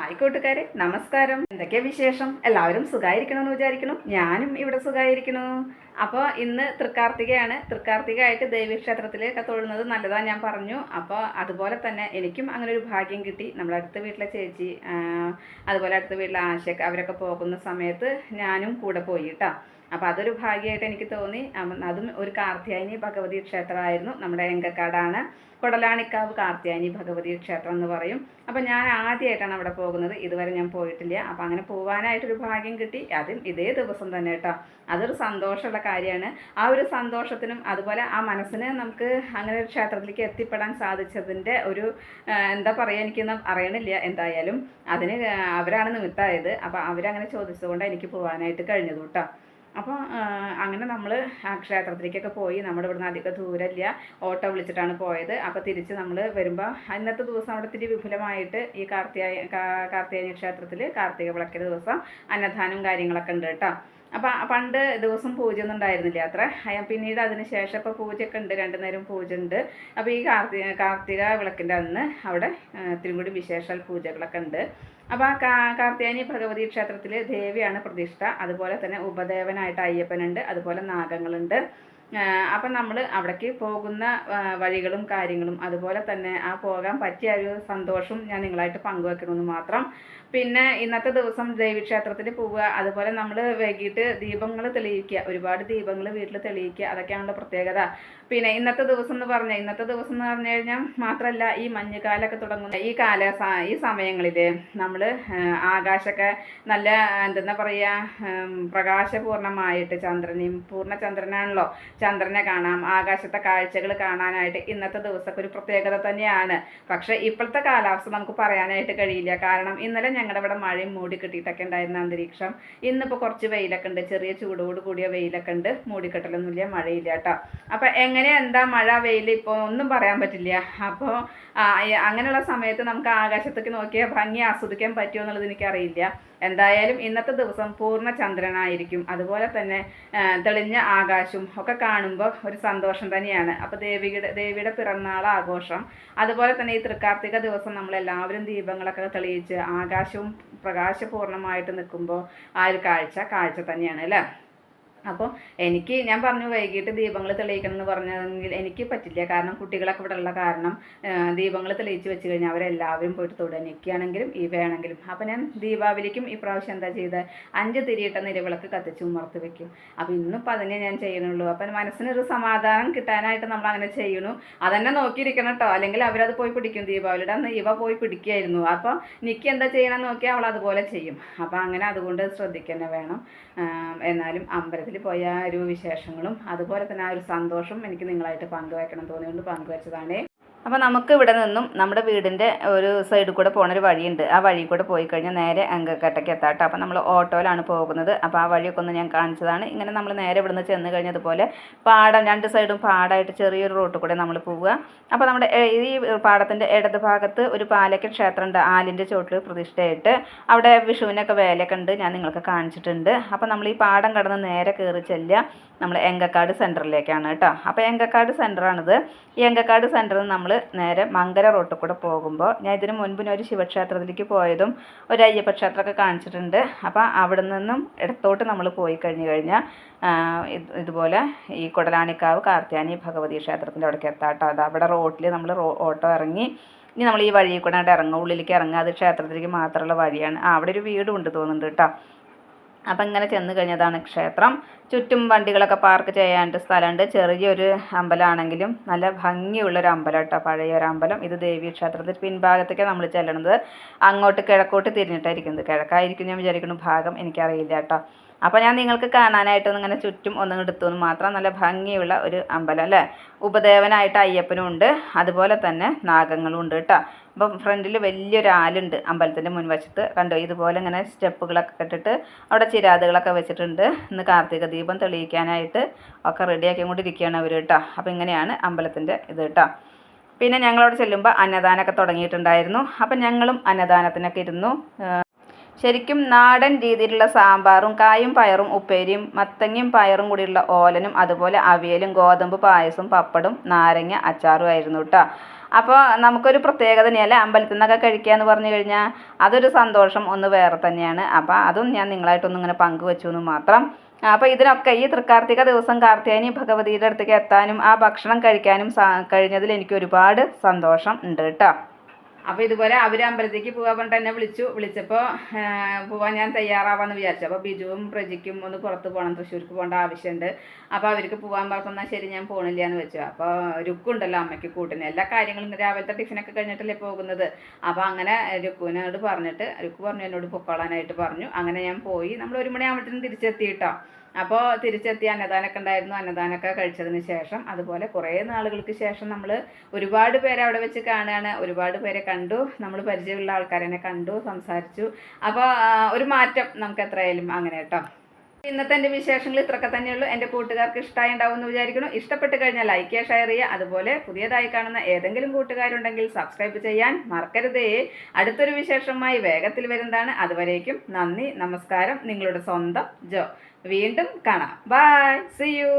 Hi കൂട്ടുകാരെ, നമസ്കാരം. എന്തൊക്കെയാ വിശേഷം? എല്ലാവരും സുഖമായിരിക്കണമെന്ന് വിചാരിക്കണം. ഞാനും ഇവിടെ സുഖമായിരിക്കണു. അപ്പോൾ ഇന്ന് തൃക്കാർത്തികയാണ്. തൃക്കാർത്തികയായിട്ട് ദേവീക്ഷേത്രത്തിലൊക്കെ തൊഴുന്നത് നല്ലതാണ് ഞാൻ പറഞ്ഞു. അപ്പോൾ അതുപോലെ തന്നെ എനിക്കും അങ്ങനെ ഒരു ഭാഗ്യം കിട്ടി. നമ്മുടെ അടുത്ത വീട്ടിലെ ചേച്ചി, അതുപോലെ അടുത്ത വീട്ടിലെ ആശയൊക്കെ അവരൊക്കെ പോകുന്ന സമയത്ത് ഞാനും കൂടെ പോയി കേട്ടോ. അപ്പോൾ അതൊരു ഭാഗ്യമായിട്ട് എനിക്ക് തോന്നി. അതും ഒരു കാർത്യായനി ഭഗവതി ക്ഷേത്രമായിരുന്നു. നമ്മുടെ എങ്കക്കാടാണ്, കൊടലാണിക്കാവ് കാർത്യായനി ഭഗവതി ക്ഷേത്രം എന്ന് പറയും. അപ്പം ഞാൻ ആദ്യമായിട്ടാണ് അവിടെ പോകുന്നത്. ഇതുവരെ ഞാൻ പോയിട്ടില്ല. അപ്പം അങ്ങനെ പോകാനായിട്ടൊരു ഭാഗ്യം കിട്ടി. അതും ഇതേ ദിവസം തന്നെ കേട്ടോ. അതൊരു സന്തോഷമുള്ള കാര്യമാണ്. ആ ഒരു സന്തോഷത്തിനും അതുപോലെ ആ മനസ്സിന് നമുക്ക് അങ്ങനെ ഒരു ക്ഷേത്രത്തിലേക്ക് എത്തിപ്പെടാൻ സാധിച്ചതിൻ്റെ ഒരു എന്താ പറയുക, എനിക്കൊന്നും അറിയണില്ല. എന്തായാലും അതിന് അവരാണ് നിമിത്തമായത്. അപ്പോൾ അവരങ്ങനെ ചോദിച്ചതുകൊണ്ട് എനിക്ക് പോകാനായിട്ട് കഴിഞ്ഞത് കേട്ടോ. അപ്പോൾ അങ്ങനെ നമ്മൾ ആ ക്ഷേത്രത്തിലേക്കൊക്കെ പോയി. നമ്മുടെ ഇവിടുന്ന് അധികം ദൂരമില്ല, ഓട്ടോ വിളിച്ചിട്ടാണ് പോയത്. അപ്പോൾ തിരിച്ച് നമ്മൾ വരുമ്പോൾ ഇന്നത്തെ ദിവസം അവിടെ ഇത്തിരി വിപുലമായിട്ട് ഈ കാർത്തികേയ ക്ഷേത്രത്തിൽ കാർത്തിക വിളക്കിൻ്റെ ദിവസം അന്നദാനം കാര്യങ്ങളൊക്കെ ഉണ്ട് കേട്ടോ. അപ്പം പണ്ട് ദിവസം പൂജ ഒന്നും ഉണ്ടായിരുന്നില്ല അത്ര. പിന്നീട് അതിന് ശേഷം ഇപ്പോൾ പൂജയൊക്കെ ഉണ്ട്, 2 നേരം പൂജ ഉണ്ട്. അപ്പോൾ ഈ കാർത്തിക വിളക്കിൻ്റെ അന്ന് അവിടെ ഇത്തിരി കൂടി വിശേഷാൽ പൂജകളൊക്കെ ഉണ്ട്. അപ്പോൾ കാർത്തിയാനി ഭഗവതി ക്ഷേത്രത്തിൽ ദേവിയാണ് പ്രതിഷ്ഠ. അതുപോലെ തന്നെ ഉപദേവനായിട്ട് അയ്യപ്പനുണ്ട്, അതുപോലെ നാഗങ്ങളുണ്ട്. അപ്പം നമ്മൾ അവിടേക്ക് പോകുന്ന വഴികളും കാര്യങ്ങളും അതുപോലെ തന്നെ ആ പോകാൻ പറ്റിയ ഒരു സന്തോഷം ഞാൻ നിങ്ങളായിട്ട് പങ്കുവെക്കണമെന്ന് മാത്രം. പിന്നെ ഇന്നത്തെ ദിവസം ദേവീക്ഷേത്രത്തിൽ പോവുക, അതുപോലെ നമ്മൾ വൈകിട്ട് ദീപങ്ങൾ തെളിയിക്കുക, ഒരുപാട് ദീപങ്ങൾ വീട്ടിൽ തെളിയിക്കുക, അതൊക്കെയാണല്ലോ പ്രത്യേകത. പിന്നെ ഇന്നത്തെ ദിവസം എന്ന് പറഞ്ഞു കഴിഞ്ഞാൽ മാത്രമല്ല, ഈ മഞ്ഞുകാലമൊക്കെ തുടങ്ങുന്ന ഈ സമയങ്ങളിൽ നമ്മൾ ആകാശമൊക്കെ നല്ല എന്തെന്നാ പറയുക, പ്രകാശപൂർണ്ണമായിട്ട് പൂർണ്ണചന്ദ്രനാണല്ലോ, ചന്ദ്രനെ കാണാം, ആകാശത്തെ കാഴ്ചകൾ കാണാനായിട്ട് ഇന്നത്തെ ദിവസമൊക്കെ ഒരു പ്രത്യേകത തന്നെയാണ്. പക്ഷേ ഇപ്പോഴത്തെ കാലാവസ്ഥ നമുക്ക് പറയാനായിട്ട് കഴിയില്ല. കാരണം ഇന്നലെ ഞങ്ങളുടെ ഇവിടെ മഴയും മൂടി കെട്ടിയിട്ടൊക്കെ ഉണ്ടായിരുന്ന അന്തരീക്ഷം. ഇന്നിപ്പോൾ കുറച്ച് വെയിലൊക്കെ ഉണ്ട്, ചെറിയ ചൂടോട് കൂടിയ വെയിലൊക്കെ ഉണ്ട്, മൂടിക്കെട്ടലൊന്നുമില്ല, മഴയില്ല കേട്ടോ. അപ്പം എന്താ മഴ വെയിൽ ഇപ്പോൾ ഒന്നും പറയാൻ പറ്റില്ല. അപ്പോൾ അങ്ങനെയുള്ള സമയത്ത് നമുക്ക് ആകാശത്തേക്ക് നോക്കിയാൽ ഭംഗി ആസ്വദിക്കാൻ പറ്റുമോ എന്നുള്ളത് എനിക്കറിയില്ല. എന്തായാലും ഇന്നത്തെ ദിവസം പൂർണ്ണ ചന്ദ്രനായിരിക്കും, അതുപോലെ തന്നെ തെളിഞ്ഞ ആകാശവും ഒക്കെ കാണുമ്പോൾ ഒരു സന്തോഷം തന്നെയാണ്. അപ്പോൾ ദേവിയുടെ പിറന്നാൾ ആഘോഷം, അതുപോലെ തന്നെ ഈ തൃക്കാർത്തിക ദിവസം നമ്മളെല്ലാവരും ദീപങ്ങളൊക്കെ തെളിയിച്ച് ആകാശവും പ്രകാശപൂർണ്ണമായിട്ട് നിൽക്കുമ്പോൾ ആ ഒരു കാഴ്ച തന്നെയാണ് അല്ലേ. അപ്പോൾ ഞാൻ പറഞ്ഞു വൈകിട്ട് ദീപങ്ങൾ തെളിയിക്കണം എന്ന് പറഞ്ഞെങ്കിൽ എനിക്ക് പറ്റില്ല. കാരണം കുട്ടികളൊക്കെ ഇവിടെ ഉള്ള കാരണം ദീപങ്ങൾ തെളിയിച്ച് വെച്ച് കഴിഞ്ഞാൽ അവരെല്ലാവരും പോയിട്ട് തൊടുക, എനിക്കാണെങ്കിലും വേണമെങ്കിലും. അപ്പോൾ ഞാൻ ദീപാവലിക്കും ഈ പ്രാവശ്യം എന്താ ചെയ്തത്, 5 തിരിയിട്ട നിലവിളക്ക് കത്തിച്ച് ഉമ്മർത്ത് വെക്കും. അപ്പോൾ ഇന്നിപ്പോൾ അതിനെ ഞാൻ ചെയ്യണുള്ളൂ. അപ്പം മനസ്സിനൊരു സമാധാനം കിട്ടാനായിട്ട് നമ്മൾ അങ്ങനെ ചെയ്യണു. അതന്നെ നോക്കിയിരിക്കണം കേട്ടോ, അല്ലെങ്കിൽ അവരത് പോയി പിടിക്കും. ദീപാവലിയുടെ അന്ന് പോയി പിടിക്കുകയായിരുന്നു. അപ്പോൾ എനിക്ക് എന്താ ചെയ്യണം നോക്കിയാൽ അവൾ അതുപോലെ ചെയ്യും. അപ്പോൾ അങ്ങനെ അതുകൊണ്ട് ശ്രദ്ധിക്കുക വേണം. എന്നാലും അമ്പലത്തിൽ പോയ ഒരു വിശേഷങ്ങളും അതുപോലെ തന്നെ ആ ഒരു സന്തോഷം എനിക്ക് നിങ്ങളായിട്ട് പങ്കുവെക്കണം തോന്നിയുകൊണ്ട് പങ്കുവെച്ചതാണ്. അപ്പോൾ നമുക്ക് ഇവിടെ നിന്നും നമ്മുടെ വീടിൻ്റെ ഒരു സൈഡിൽ കൂടെ പോണൊരു വഴിയുണ്ട്. ആ വഴി കൂടെ പോയി കഴിഞ്ഞാൽ നേരെ അങ്കക്കട്ടയ്ക്ക് എത്താട്ടോ. അപ്പോൾ നമ്മൾ ഓട്ടോയിലാണ് പോകുന്നത്. അപ്പോൾ ആ വഴിയൊക്കെ ഒന്ന് ഞാൻ കാണിച്ചതാണ്. ഇങ്ങനെ നമ്മൾ നേരെ ഇവിടുന്ന് ചെന്ന് കഴിഞ്ഞതുപോലെ പാടം, 2 സൈഡും പാടമായിട്ട് ചെറിയൊരു റോട്ടിൽ കൂടെ നമ്മൾ പോവുക. അപ്പോൾ നമ്മുടെ ഈ പാടത്തിൻ്റെ ഇടത് ഭാഗത്ത് ഒരു പാലയ്ക്ക് ക്ഷേത്രമുണ്ട്, ആലിൻ്റെ ചോട്ടിൽ പ്രതിഷ്ഠയായിട്ട്. അവിടെ വിഷുവിനൊക്കെ വേലയൊക്കെ ഉണ്ട്, ഞാൻ നിങ്ങൾക്ക് കാണിച്ചിട്ടുണ്ട്. അപ്പോൾ നമ്മൾ ഈ പാടം കടന്ന് നേരെ കയറി ചെല്ലുക നമ്മൾ എങ്കക്കാട് സെൻറ്ററിലേക്കാണ് കേട്ടോ. അപ്പോൾ എങ്കക്കാട് സെൻറ്ററാണിത്. ഈ എങ്കക്കാട് സെൻറ്ററിൽ നമ്മൾ നേരെ മങ്കര റോട്ടിൽ കൂടെ പോകുമ്പോൾ, ഞാൻ ഇതിന് മുൻപിന് ഒരു ശിവക്ഷേത്രത്തിലേക്ക് പോയതും ഒരു അയ്യപ്പ ക്ഷേത്രമൊക്കെ കാണിച്ചിട്ടുണ്ട്. അപ്പോൾ അവിടെ നിന്നും ഇടത്തോട്ട് നമ്മൾ പോയി കഴിഞ്ഞാൽ ഇതുപോലെ ഈ കൊടലാണിക്കാവ് കാർത്യായനി ഭഗവതി ക്ഷേത്രത്തിൻ്റെ അവിടേക്ക് എത്താട്ടോ. അത് അവിടെ റോട്ടിൽ നമ്മൾ ഓട്ടോ ഇറങ്ങി ഇനി നമ്മൾ ഈ വഴിയിൽ കൂടെ ഇറങ്ങുക, ഉള്ളിലേക്ക് ഇറങ്ങുക. അത് ക്ഷേത്രത്തിലേക്ക് മാത്രമുള്ള വഴിയാണ്. അവിടെ ഒരു വീടും ഉണ്ട് തോന്നുന്നുണ്ട് കേട്ടോ. അപ്പം ഇങ്ങനെ ചെന്ന് കഴിഞ്ഞതാണ് ക്ഷേത്രം. ചുറ്റും വണ്ടികളൊക്കെ പാർക്ക് ചെയ്യാണ്ട് സ്ഥലമുണ്ട്. ചെറിയൊരു അമ്പലമാണെങ്കിലും നല്ല ഭംഗിയുള്ളൊരു അമ്പലം കേട്ടോ, പഴയൊരു അമ്പലം. ഇത് ദേവീ ക്ഷേത്രത്തിൽ പിൻഭാഗത്തേക്കാണ് നമ്മൾ ചെല്ലണത്. അങ്ങോട്ട് കിഴക്കോട്ട് തിരിഞ്ഞിട്ടായിരിക്കുന്നത്. കിഴക്കായിരിക്കും ഞാൻ വിചാരിക്കുന്ന ഭാഗം, എനിക്കറിയില്ല കേട്ടോ. അപ്പോൾ ഞാൻ നിങ്ങൾക്ക് കാണാനായിട്ടൊന്നും ഇങ്ങനെ ചുറ്റും ഒന്നും എടുത്തുനിന്ന് മാത്രം നല്ല ഭംഗിയുള്ള ഒരു അമ്പലം അല്ലേ. ഉപദേവനായിട്ട് അയ്യപ്പനും ഉണ്ട്, അതുപോലെ തന്നെ നാഗങ്ങളും ഉണ്ട് കേട്ടോ. അപ്പം ഫ്രണ്ടിൽ വലിയൊരു ആലുണ്ട് അമ്പലത്തിൻ്റെ മുൻവശത്ത്, കണ്ടോ. ഇതുപോലെ ഇങ്ങനെ സ്റ്റെപ്പുകളൊക്കെ ഇട്ടിട്ട് അവിടെ ചിരാതുകളൊക്കെ വെച്ചിട്ടുണ്ട്. ഇന്ന് കാർത്തിക ദീപം തെളിയിക്കാനായിട്ട് ഒക്കെ റെഡിയാക്കി കൊണ്ടിരിക്കുകയാണ് അവർ കേട്ടോ. അപ്പോൾ ഇങ്ങനെയാണ് അമ്പലത്തിൻ്റെ ഇത് കേട്ടോ. പിന്നെ ഞങ്ങളവിടെ ചെല്ലുമ്പോൾ അന്നദാനമൊക്കെ തുടങ്ങിയിട്ടുണ്ടായിരുന്നു. അപ്പം ഞങ്ങളും അന്നദാനത്തിനൊക്കെ ഇരുന്നു. ശരിക്കും നാടൻ രീതിയിലുള്ള സാമ്പാറും കായും പയറും ഉപ്പേരിയും മത്തങ്ങയും പയറും കൂടിയുള്ള ഓലനും അതുപോലെ അവിയലും ഗോതമ്പ് പായസവും പപ്പടും നാരങ്ങ അച്ചാറും ആയിരുന്നു കേട്ടോ. അപ്പോൾ നമുക്കൊരു പ്രത്യേകത തന്നെയല്ലേ അമ്പലത്തിൽ നിന്നൊക്കെ കഴിക്കുക എന്ന് പറഞ്ഞു കഴിഞ്ഞാൽ അതൊരു സന്തോഷം ഒന്ന് വേറെ തന്നെയാണ്. അപ്പോൾ അതും ഞാൻ നിങ്ങളായിട്ടൊന്നും ഇങ്ങനെ പങ്കുവെച്ചു എന്ന് മാത്രം. അപ്പോൾ ഇതിനൊക്കെ ഈ തൃക്കാർത്തിക ദിവസം കാർത്യായനി ഭഗവതിയുടെ അടുത്തേക്ക് എത്താനും ആ ഭക്ഷണം കഴിക്കാനും കഴിഞ്ഞതിൽ എനിക്ക് ഒരുപാട് സന്തോഷം ഉണ്ട് കേട്ടോ. അപ്പോൾ ഇതുപോലെ അവർ അമ്പലത്തേക്ക് പോകാൻ പറഞ്ഞിട്ട് എന്നെ വിളിച്ചപ്പോൾ പോകാൻ ഞാൻ തയ്യാറാവാമെന്ന് വിചാരിച്ചു. അപ്പോൾ ബിജുവും പ്രജിക്കും ഒന്ന് പുറത്ത് പോകണം, തൃശ്ശൂർക്ക് പോകേണ്ട ആവശ്യമുണ്ട്. അപ്പോൾ അവർക്ക് പോകാൻ പറഞ്ഞാൽ ശരി ഞാൻ പോകണില്ല എന്ന് വെച്ചു. അപ്പോൾ രുക്കുണ്ടല്ലോ അമ്മയ്ക്ക് കൂട്ടിന് എല്ലാ കാര്യങ്ങളും രാവിലത്തെ ടിഫിനൊക്കെ കഴിഞ്ഞിട്ടല്ലേ പോകുന്നത്. അപ്പോൾ അങ്ങനെ രുക്കുവിനോട് പറഞ്ഞിട്ട് രുക്കു പറഞ്ഞു എന്നോട് പൊക്കോളാനായിട്ട് പറഞ്ഞു. അങ്ങനെ ഞാൻ പോയി. നമ്മൾ 1 മണിയാകുമ്പോഴത്തേനും തിരിച്ചെത്തി കേട്ടോ. അപ്പോൾ തിരിച്ചെത്തി അന്നദാനമൊക്കെ ഉണ്ടായിരുന്നു. അന്നദാനമൊക്കെ കഴിച്ചതിന് ശേഷം അതുപോലെ കുറേ നാളുകൾക്ക് ശേഷം നമ്മൾ ഒരുപാട് പേരെ അവിടെ വെച്ച് കാണുകയാണ്. ഒരുപാട് പേരെ കണ്ടു, നമ്മൾ പരിചയമുള്ള ആൾക്കാരെ കണ്ടു, സംസാരിച്ചു. അപ്പോൾ ഒരു മാറ്റം നമുക്ക് എത്രയായാലും അങ്ങനെ കേട്ടോ. ഇന്നത്തെ എൻ്റെ വിശേഷങ്ങൾ ഇത്രയൊക്കെ തന്നെയുള്ളൂ. എൻ്റെ കൂട്ടുകാർക്ക് ഇഷ്ടമായി ഉണ്ടാവും എന്ന് വിചാരിക്കുന്നു. ഇഷ്ടപ്പെട്ട് കഴിഞ്ഞാൽ ലൈക്ക് ചെയ്യുക, ഷെയർ ചെയ്യുക. അതുപോലെ പുതിയതായി കാണുന്ന ഏതെങ്കിലും കൂട്ടുകാരുണ്ടെങ്കിൽ സബ്സ്ക്രൈബ് ചെയ്യാൻ മറക്കരുതേ. അടുത്തൊരു വിശേഷമായി വേഗത്തിൽ വരുന്നതാണ്. അതുവരേക്കും നന്ദി, നമസ്കാരം. നിങ്ങളുടെ സ്വന്തം ജോ. വീണ്ടും കാണാം. Bye, see U.